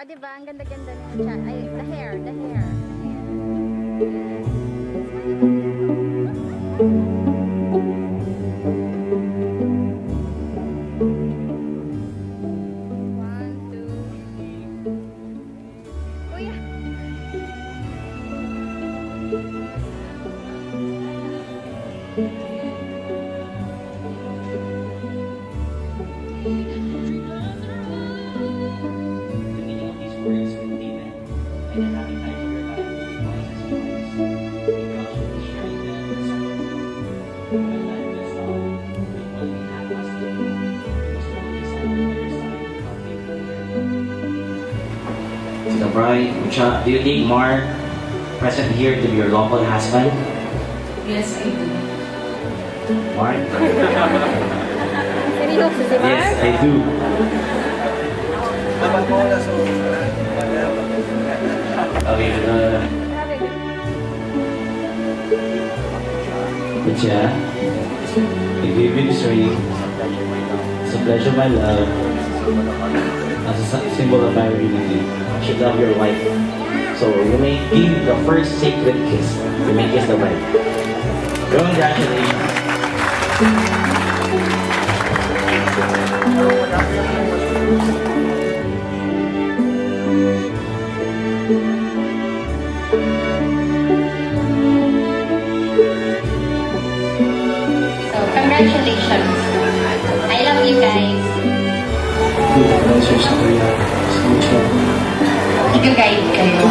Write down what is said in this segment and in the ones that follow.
Oh, diba? Ang ganda-ganda ng chat. Ay, the hair, the hair. One, two. Kuya. To the bride, do you think Mark present here to be your lawful husband? Yes, I do. Mark? Seryoso si Mark? Yes, I do. Okay, Grabe. Kucha, I give you this ring. It's a pleasure, my love. As a symbol of my unity, you should love your wife. So you may give the first sacred kiss. You may kiss the bride. Congratulations. So, congratulations. I love you guys. Nag-guide kayo.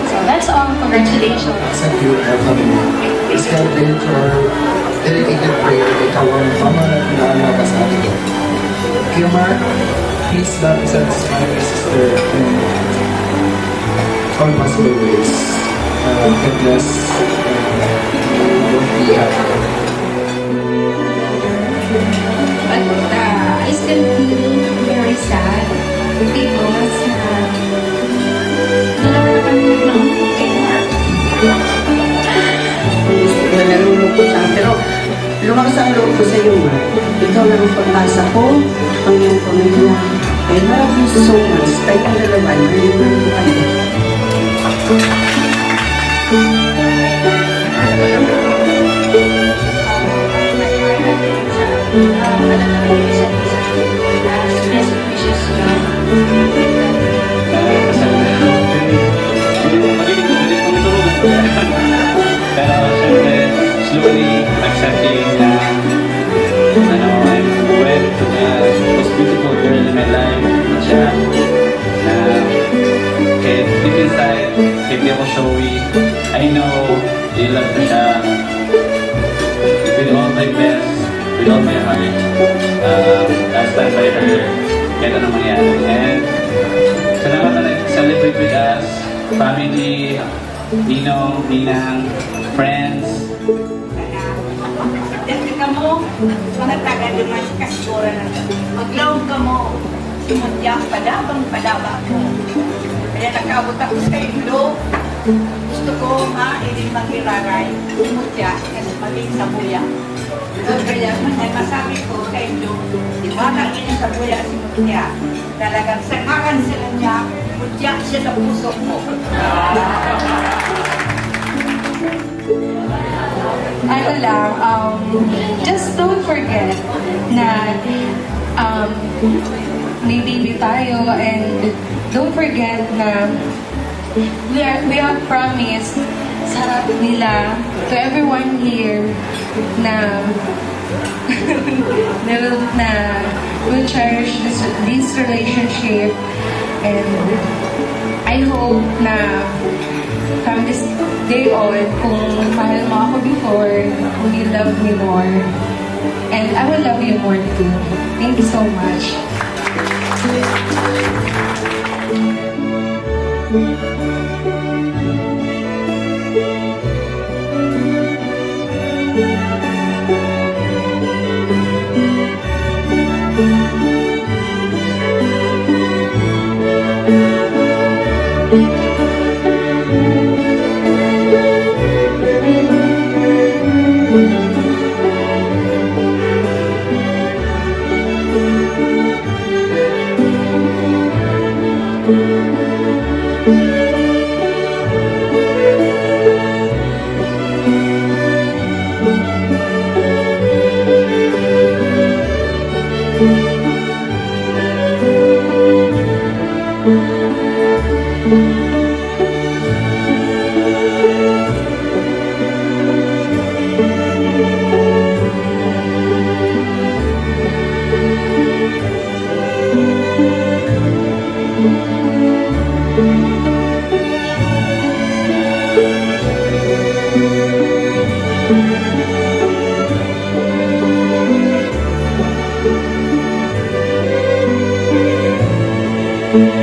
So, that's all. Congratulations. Thank you for having me. Please help me for dedicated prayer kay Kawang Mama na nabasali ko. Dear Mark, please love and satisfy my sister in all possible ways. God bless and don't be happy. But I still feel very sad because dalawa na kami ng kay Mark. Kaya nalulungkot lang. Pero lumakas ang loob ko sa iyo, Mark. Ikaw lang ang pag-asa ko, ang iyong pamilya. I love you so much. Tayo ang dalawa. Nalulungkot ko kayo. Best wishes na. Pero syempre, slowly accepting na I'm wed to the most beautiful girl in my life. Siya na kahit deep inside, hindi ako showy. I know you love ko siya with all my best, with all my heart. Last time by her, kaya na mangyari. And salamat na nag-celebrate with us, family, Ninong, Ninang, friends. Dahil ka mo, mga taga-limas kasura na maglaw ka mo, sumudya padabang-padaba ko. Kaya nakaabot ako sa ilo, gusto ko ma-iling mag-iraray, sumudya, kasi maging sabuya. Kaya masabi ko sa ilo, di ba naging sabuya si Mutya? Talagang sakaran sila niya, mutya siya sa puso ko. Ano lang, just don't forget na may baby tayo, and don't forget na we have promised sa harap nila, to everyone here, na will cherish this relationship, and I hope na from this day on, kung mahal mo ako before, kung you love me more, and I will love you more too. Thank you so much. Thank you. Thank